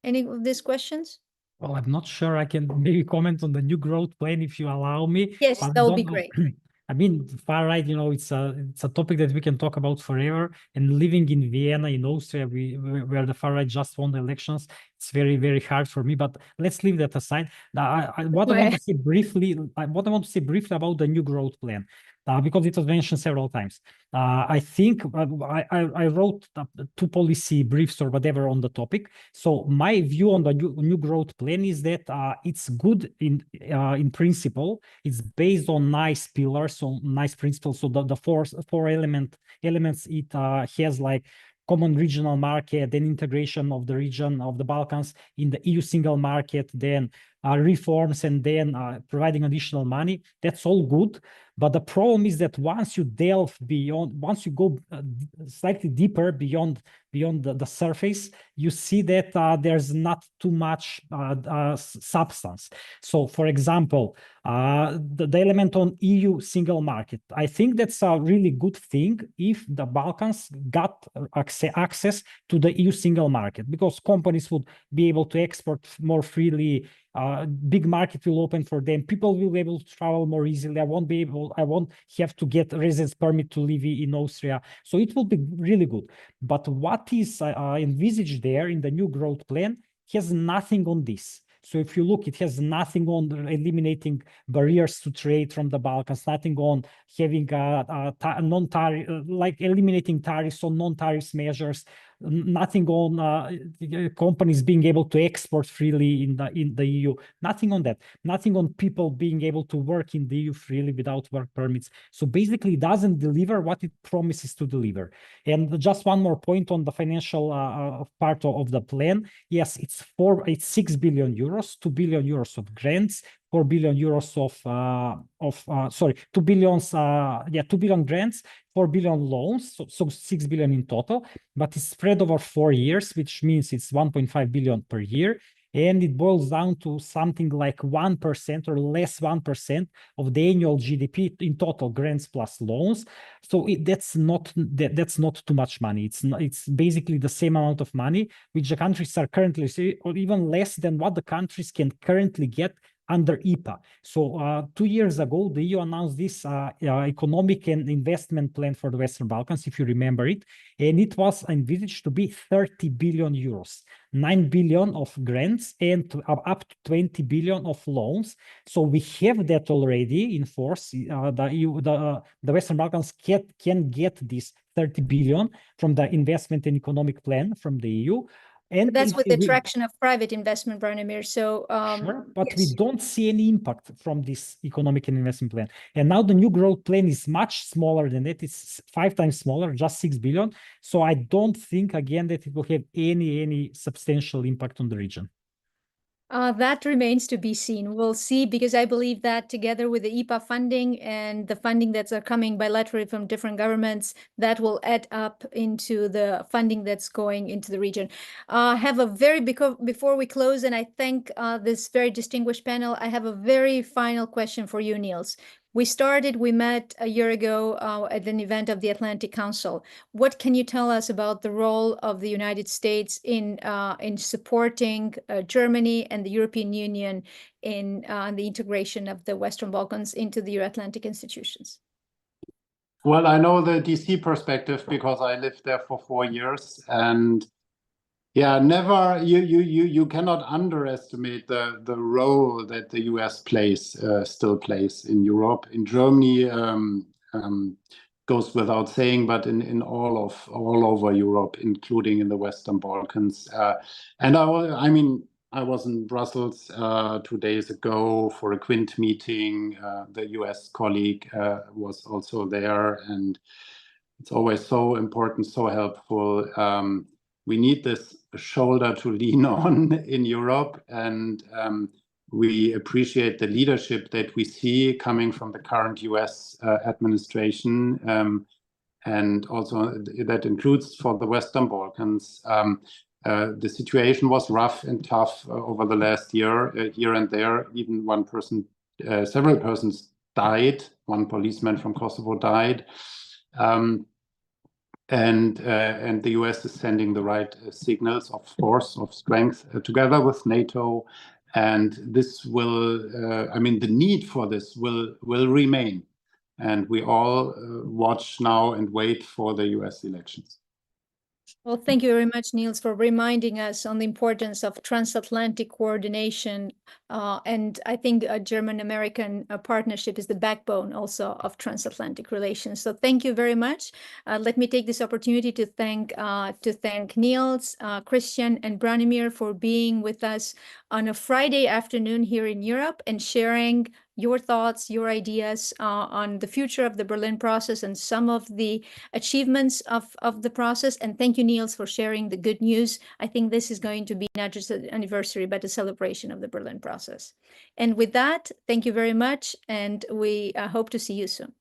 any of these questions? Well, I'm not sure I can maybe comment on the new growth plan if you allow me. Yes, that would be great. I mean, far right, you know, it's a topic that we can talk about forever. And living in Vienna, in Austria, where the far right just won the elections, it's very, very hard for me, but let's leave that aside. What I want to say briefly, about the new growth plan, because it was mentioned several times. I think I wrote 2 policy briefs or whatever on the topic. So my view on the new growth plan is that it's good in principle. It's based on nice pillars, on nice principles. So the four elements it has, like common regional market, then integration of the region of the Balkans in the EU single market, then reforms, and then providing additional money. That's all good. But the problem is that once you delve beyond, once you go slightly deeper beyond the surface, you see that there's not too much substance. So, for example, the element on EU single market, I think that's a really good thing if the Balkans got access to the EU single market, because companies would be able to export more freely. Big market will open for them. People will be able to travel more easily. I won't have to get a residence permit to live in Austria. So it will be really good. But what is envisaged there in the new growth plan has nothing on this. So if you look, it has nothing on eliminating barriers to trade from the Balkans, nothing on having non-tariff, like eliminating tariffs on non-tariff measures, nothing on companies being able to export freely in the EU, nothing on that, nothing on people being able to work in the EU freely without work permits. So basically it doesn't deliver what it promises to deliver. And just one more point on the financial part of the plan. Yes, it's 6 billion euros, 2 billion euros of grants, 4 billion euros of 2 billion grants, 4 billion loans, so 6 billion in total, but it's spread over 4 years, which means it's 1.5 billion per year. And it boils down to something like 1% or less 1% of the annual GDP in total, grants plus loans. So that's not too much money. It's basically the same amount of money which the countries are currently, or even less than what the countries can currently get under IPA. So 2 years ago, the EU announced this economic and investment plan for the Western Balkans, if you remember it, and it was envisaged to be 30 billion euros, 9 billion of grants, and up to 20 billion of loans. So we have that already in force. The Western Balkans can get this 30 billion from the investment and economic plan from the EU. And that's with the attraction of private investment, Branimir. So sure, but yes, we don't see any impact from this economic and investment plan. And now the new growth plan is much smaller than that. It's 5 times smaller, just 6 billion. So I don't think, again, that it will have any substantial impact on the region. That remains to be seen. We'll see, because I believe that together with the IPA funding and the funding that's coming bilaterally from different governments, that will add up into the funding that's going into the region. Before we close, and I thank this very distinguished panel, I have a very final question for you, Niels. We met a year ago at an event of the Atlantic Council. What can you tell us about the role of the United States in supporting Germany and the European Union in the integration of the Western Balkans into the Euro-Atlantic institutions? Well, I know the DC perspective because I lived there for 4 years, and yeah, never you cannot underestimate the role that the US still plays in Europe. In Germany, goes without saying, but in all over Europe, including in the Western Balkans. And I was in Brussels 2 days ago for a Quint meeting. The US colleague was also there, and it's always so important, so helpful. We need this shoulder to lean on in Europe, and we appreciate the leadership that we see coming from the current US administration, and also that includes for the Western Balkans. The situation was rough and tough over the last year, here and there. Even several persons died. One policeman from Kosovo died. And the US is sending the right signals of force, of strength, together with NATO. And this will, the need for this will remain. And we all watch now and wait for the US elections. Well, thank you very much, Niels, for reminding us on the importance of transatlantic coordination. And I think a German-American partnership is the backbone also of transatlantic relations. So thank you very much. Let me take this opportunity to thank Niels, Christian, and Branimir for being with us on a Friday afternoon here in Europe and sharing your thoughts, your ideas on the future of the Berlin process and some of the achievements of the process. And thank you, Niels, for sharing the good news. I think this is going to be not just an anniversary, but a celebration of the Berlin process. And with that, thank you very much. And we hope to see you soon.